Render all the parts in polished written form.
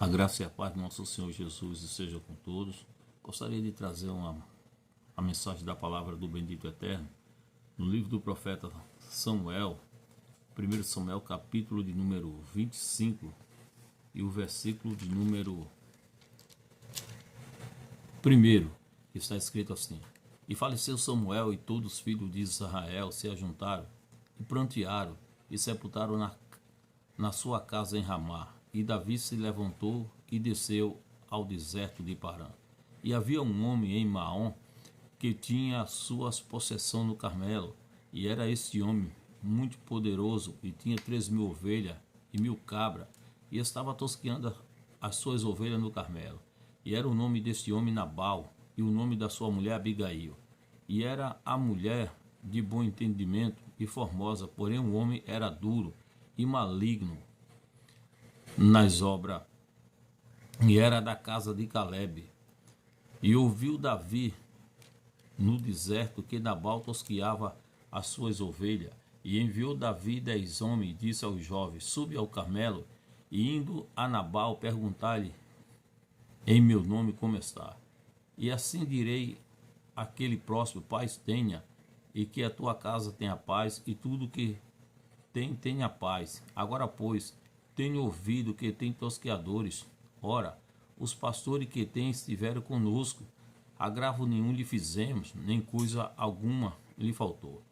A graça e a paz do nosso Senhor Jesus esteja com todos. Gostaria de trazer a mensagem da palavra do bendito eterno no livro do profeta Samuel, 1 Samuel, capítulo de número 25 e o versículo de número 1, que está escrito assim: E faleceu Samuel, e todos os filhos de Israel se ajuntaram e prantearam e sepultaram na sua casa em Ramá. E Davi se levantou e desceu ao deserto de Parã. E havia um homem em Maom que tinha suas possessões no Carmelo, e era este homem muito poderoso, e tinha 3.000 ovelhas e 1.000 cabras, e estava tosqueando as suas ovelhas no Carmelo. E era o nome deste homem Nabal, e o nome da sua mulher Abigail. E era a mulher de bom entendimento e formosa, porém o homem era duro e maligno nas obras, e era da casa de Caleb. E ouviu Davi no deserto que Nabal tosqueava as suas ovelhas, e enviou Davi 10 homens, e disse aos jovens: Sube ao Carmelo, e indo a Nabal, perguntar-lhe em meu nome como está. E assim direi àquele próximo: paz tenha, e que a tua casa tenha paz, e tudo que tenha paz. Agora, pois, tenho ouvido que tem tosqueadores. Ora, os pastores que tem estiveram conosco, agravo nenhum lhe fizemos, nem coisa alguma lhe faltou.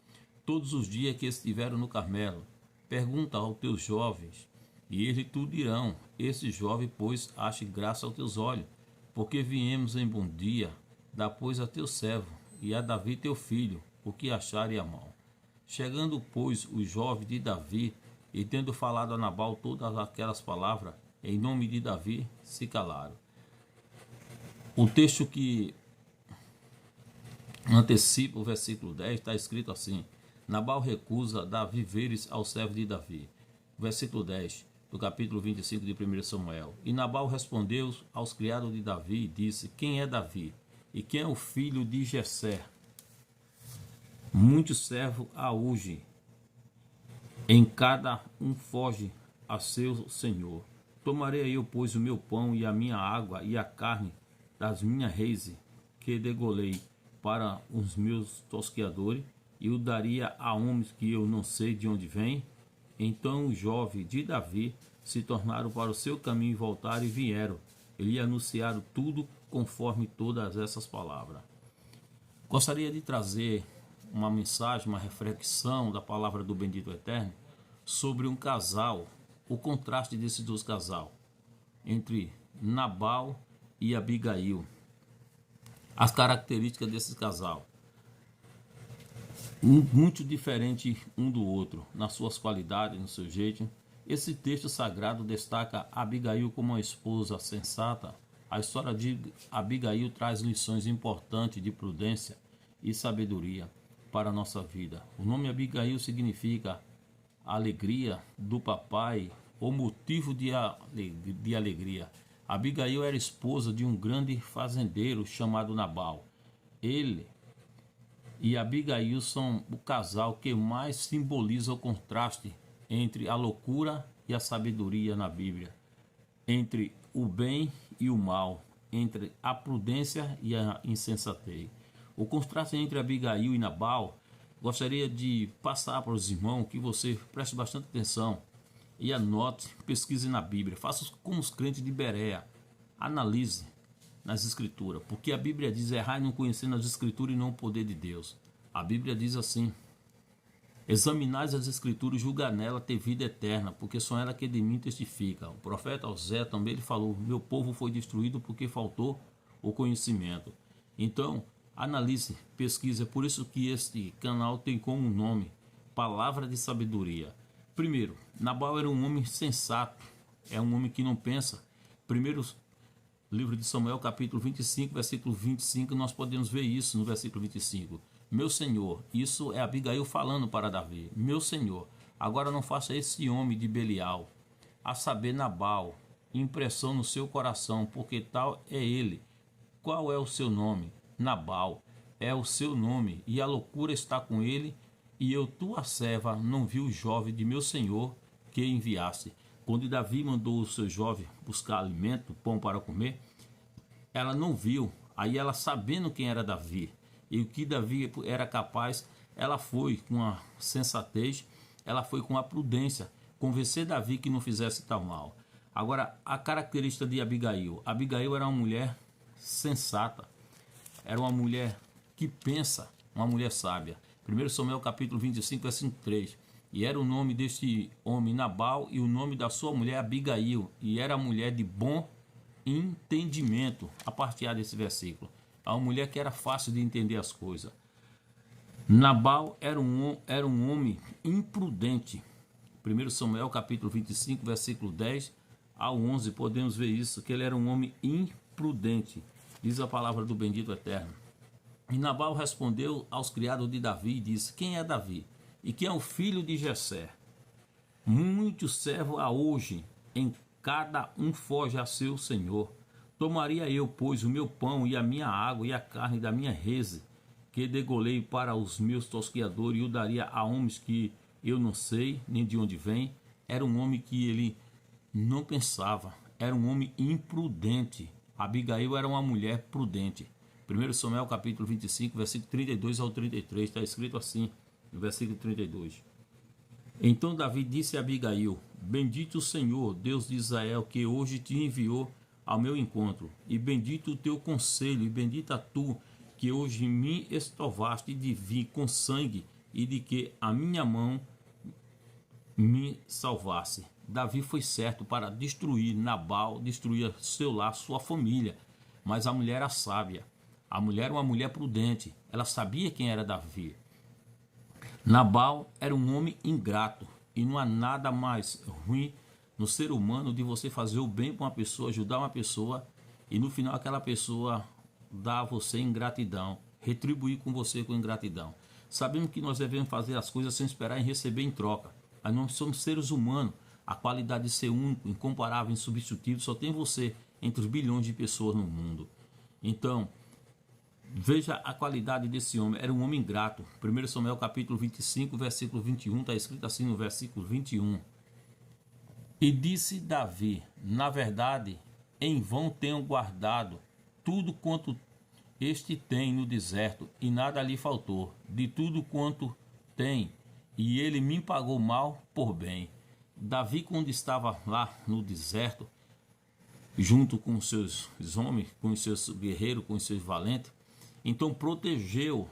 Todos os dias que estiveram no Carmelo, pergunta aos teus jovens, e eles tudo dirão: esse jovem, pois, ache graça aos teus olhos, porque viemos em bom dia, dá pois a teu servo, e a Davi teu filho, o que acharem a mão. Chegando, pois, os jovens de Davi, e tendo falado a Nabal todas aquelas palavras, em nome de Davi, se calaram. O texto que antecipa o versículo 10 está escrito assim: Nabal recusa dar víveres ao servo de Davi. Versículo 10 do capítulo 25 de 1 Samuel. E Nabal respondeu aos criados de Davi e disse: Quem é Davi? E quem é o filho de Jessé? Muitos servos há hoje, em cada um foge a seu senhor. Tomarei eu, pois, o meu pão e a minha água e a carne das minhas reis que degolei para os meus tosqueadores, e o daria a homens que eu não sei de onde vêm. Então os jovens de Davi se tornaram para o seu caminho e voltaram e vieram. E lhe anunciaram tudo conforme todas essas palavras. Gostaria de trazer uma mensagem, uma reflexão da palavra do bendito eterno sobre um casal, o contraste desses dois casais, entre Nabal e Abigail. As características desse casal, muito diferente um do outro, nas suas qualidades, no seu jeito. Esse texto sagrado destaca Abigail como uma esposa sensata. A história de Abigail traz lições importantes de prudência e sabedoria para a nossa vida. O nome Abigail significa alegria do papai ou motivo de alegria. Abigail era esposa de um grande fazendeiro chamado Nabal. Ele e Abigail são o casal que mais simboliza o contraste entre a loucura e a sabedoria na Bíblia, entre o bem e o mal, entre a prudência e a insensatez. O contraste entre Abigail e Nabal, gostaria de passar para os irmãos que você preste bastante atenção e anote, pesquise na Bíblia, faça como os crentes de Berea, analise nas Escrituras, porque a Bíblia diz: errai não conhecendo as Escrituras e não o poder de Deus. A Bíblia diz assim: examinais as Escrituras e julgai nela ter vida eterna, porque são ela que de mim testifica. O profeta Osé também ele falou: meu povo foi destruído porque faltou o conhecimento. Então, analise, pesquise. É por isso que este canal tem como nome Palavra de Sabedoria. Primeiro, Nabal era um homem sensato, é um homem que não pensa. Primeiro livro de Samuel, capítulo 25, versículo 25, nós podemos ver isso no versículo 25. Meu senhor, isso é Abigail falando para Davi: meu senhor, agora não faça esse homem de Belial, a saber Nabal, impressão no seu coração, porque tal é ele. Qual é o seu nome? Nabal é o seu nome, e a loucura está com ele, e eu, tua serva, não vi o jovem de meu senhor que enviaste. Quando Davi mandou o seu jovem buscar alimento, pão para comer, ela não viu. Aí ela, sabendo quem era Davi e o que Davi era capaz, ela foi com a sensatez, ela foi com a prudência, convencer Davi que não fizesse tal mal. Agora, a característica de Abigail. Abigail era uma mulher sensata, era uma mulher que pensa, uma mulher sábia. 1 Samuel capítulo 25, versículo 3. E era o nome deste homem Nabal e o nome da sua mulher Abigail. E era mulher de bom entendimento, a partir desse versículo. A uma mulher que era fácil de entender as coisas. Nabal era um homem imprudente. 1 Samuel capítulo 25, versículo 10 ao 11, podemos ver isso, que ele era um homem imprudente. Diz a palavra do bendito eterno. E Nabal respondeu aos criados de Davi e disse: quem é Davi? E quem é o filho de Jessé? Muitos servos há hoje, em cada um foge a seu senhor. Tomaria eu, pois, o meu pão e a minha água e a carne da minha reze, que degolei para os meus tosquiadores, e o daria a homens que eu não sei nem de onde vem. Era um homem que ele não pensava, era um homem imprudente. Abigail era uma mulher prudente. 1 Samuel capítulo 25, versículo 32 ao 33, está escrito assim, no versículo 32. Então Davi disse a Abigail: bendito o Senhor, Deus de Israel, que hoje te enviou ao meu encontro, e bendito o teu conselho, e bendita tu, que hoje me estovaste de vir com sangue, e de que a minha mão me salvasse. Davi foi certo para destruir Nabal, destruir seu lar, sua família, mas a mulher era sábia. A mulher era uma mulher prudente, ela sabia quem era Davi. Nabal era um homem ingrato, e não há nada mais ruim no ser humano de você fazer o bem para uma pessoa, ajudar uma pessoa, e no final aquela pessoa dá a você ingratidão, retribuir com você com ingratidão. Sabemos que nós devemos fazer as coisas sem esperar em receber em troca. Mas nós somos seres humanos, a qualidade de ser único, incomparável, insubstituível, só tem você entre os bilhões de pessoas no mundo. Então, veja a qualidade desse homem, era um homem ingrato. 1 Samuel capítulo 25, versículo 21, está escrito assim no versículo 21. E disse Davi: na verdade, em vão tenho guardado tudo quanto este tem no deserto, e nada lhe faltou, de tudo quanto tem, e ele me pagou mal por bem. Davi, quando estava lá no deserto, junto com os seus homens, com os seus guerreiros, com os seus valentes, então protegeu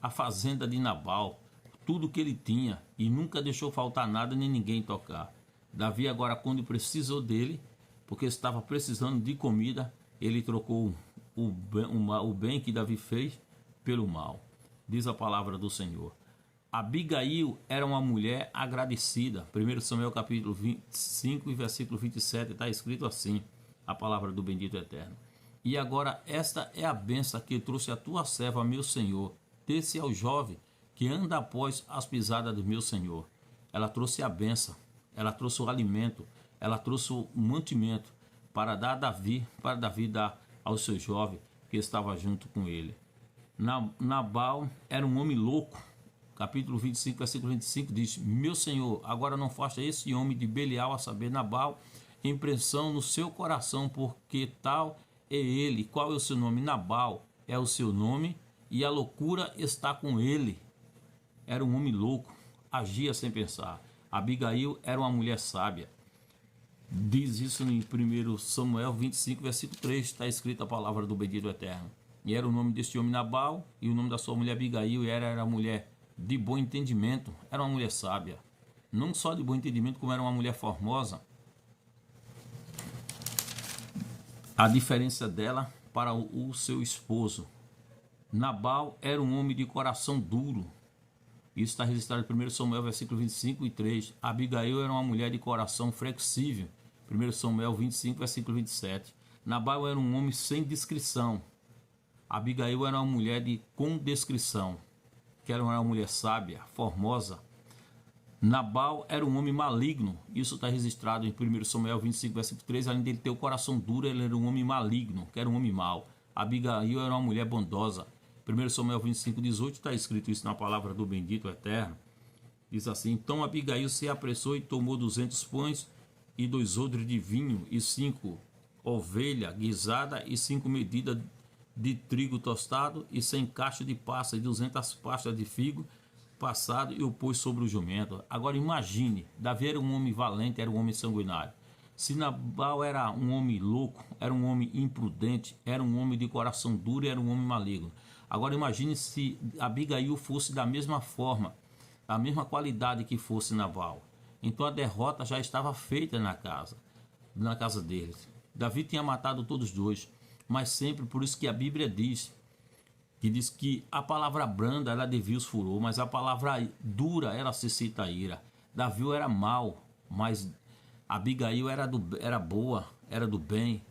a fazenda de Nabal, tudo que ele tinha, e nunca deixou faltar nada nem ninguém tocar. Davi agora, quando precisou dele, porque estava precisando de comida, ele trocou o bem que Davi fez pelo mal. Diz a palavra do Senhor. Abigail era uma mulher agradecida. 1 Samuel capítulo 25 e versículo 27 está escrito assim, a palavra do bendito eterno. E agora esta é a bênção que trouxe a tua serva, meu Senhor. Desse ao jovem que anda após as pisadas do meu Senhor. Ela trouxe a bênção, ela trouxe o alimento, ela trouxe o mantimento para dar a Davi, para Davi dar ao seu jovem que estava junto com ele. Nabal era um homem louco. Capítulo 25, versículo 25 diz: meu Senhor, agora não faça esse homem de Belial, a saber, Nabal, impressão no seu coração, porque tal é ele. Qual é o seu nome? Nabal é o seu nome, e a loucura está com ele. Era um homem louco, agia sem pensar. Abigail era uma mulher sábia. Diz isso em 1 Samuel 25, versículo 3, está escrita a palavra do bendito eterno. E era o nome deste homem Nabal, e o nome da sua mulher Abigail, e era a mulher de bom entendimento, era uma mulher sábia. Não só de bom entendimento, como era uma mulher formosa. A diferença dela para o seu esposo. Nabal era um homem de coração duro. Isso está registrado em 1 Samuel, versículo 25 e 3. Abigail era uma mulher de coração flexível. 1 Samuel 25, versículo 27. Nabal era um homem sem discrição. Abigail era uma mulher com descrição, que era uma mulher sábia, formosa. Nabal era um homem maligno. Isso está registrado em 1 Samuel 25, versículo 3. Além dele ter o coração duro, ele era um homem maligno, que era um homem mau. Abigail era uma mulher bondosa. 1 Samuel 25, 18 está escrito isso na palavra do bendito eterno. Diz assim: então Abigail se apressou e tomou 200 pães e 2 odres de vinho, e 5 ovelhas guisadas, e 5 medidas de trigo tostado, e 100 cachos de passa, e 200 pastas de figo passado, e o pôs sobre o jumento. Agora imagine, Davi era um homem valente, era um homem sanguinário. Se Nabal era um homem louco, era um homem imprudente, era um homem de coração duro, era um homem maligno. Agora imagine se Abigail fosse da mesma forma, a mesma qualidade que fosse Nabal. Então a derrota já estava feita na casa deles. Davi tinha matado todos os dois, mas sempre, por isso que a Bíblia diz que a palavra branda ela devia os furor, mas a palavra dura ela suscita a ira. Davi era mau, mas Abigail era boa, era do bem.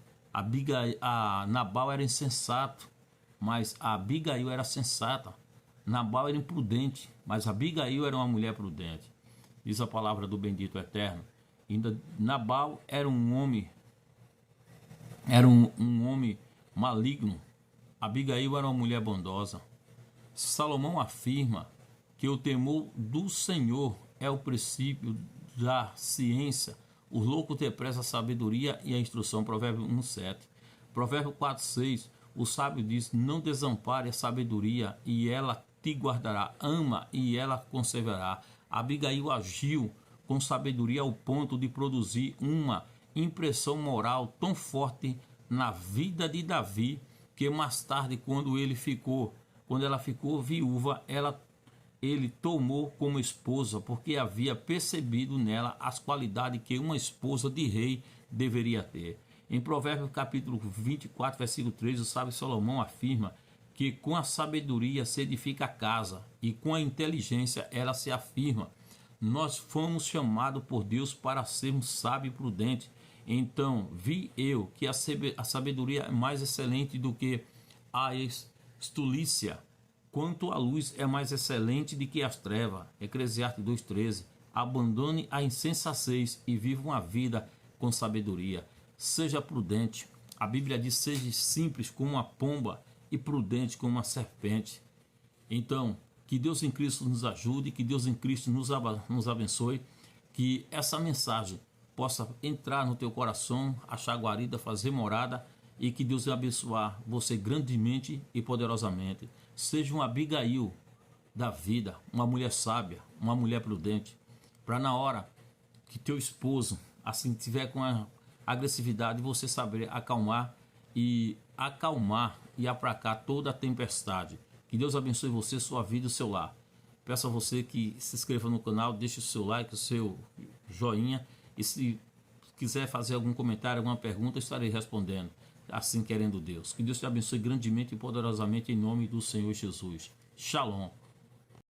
Nabal era insensato, mas a Abigail era sensata. Nabal era imprudente, mas Abigail era uma mulher prudente. Diz a palavra do bendito eterno. Ainda Nabal era um homem maligno. Abigail era uma mulher bondosa. Salomão afirma que o temor do Senhor é o princípio da ciência. O louco depreza a sabedoria e a instrução. Provérbio 1:7. Provérbio 4:6. O sábio diz: não desampare a sabedoria e ela te guardará. Ama e ela conservará. Abigail agiu com sabedoria ao ponto de produzir uma impressão moral tão forte na vida de Davi que mais tarde, quando ela ficou viúva, ele tomou como esposa, porque havia percebido nela as qualidades que uma esposa de rei deveria ter. Em Provérbios capítulo 24, versículo 3, o sábio Salomão afirma que com a sabedoria se edifica a casa e com a inteligência ela se afirma. Nós fomos chamados por Deus para sermos sábios e prudentes. Então vi eu que a sabedoria é mais excelente do que a estulícia, quanto a luz é mais excelente do que as trevas. Eclesiastes 2:13. Abandone a insensatez e viva uma vida com sabedoria. Seja prudente. A Bíblia diz: seja simples como uma pomba e prudente como uma serpente. Então, que Deus em Cristo nos ajude, que Deus em Cristo nos abençoe, que essa mensagem possa entrar no teu coração, achar guarida, fazer morada, e que Deus abençoar você grandemente e poderosamente. Seja uma Abigail da vida, uma mulher sábia, uma mulher prudente, para na hora que teu esposo assim tiver com a agressividade, você saber acalmar e aplacar toda a tempestade. Que Deus abençoe você, sua vida e o seu lar. Peço a você que se inscreva no canal, deixe o seu like, o seu joinha, e se quiser fazer algum comentário, alguma pergunta, estarei respondendo, assim querendo Deus. Que Deus te abençoe grandemente e poderosamente em nome do Senhor Jesus. Shalom.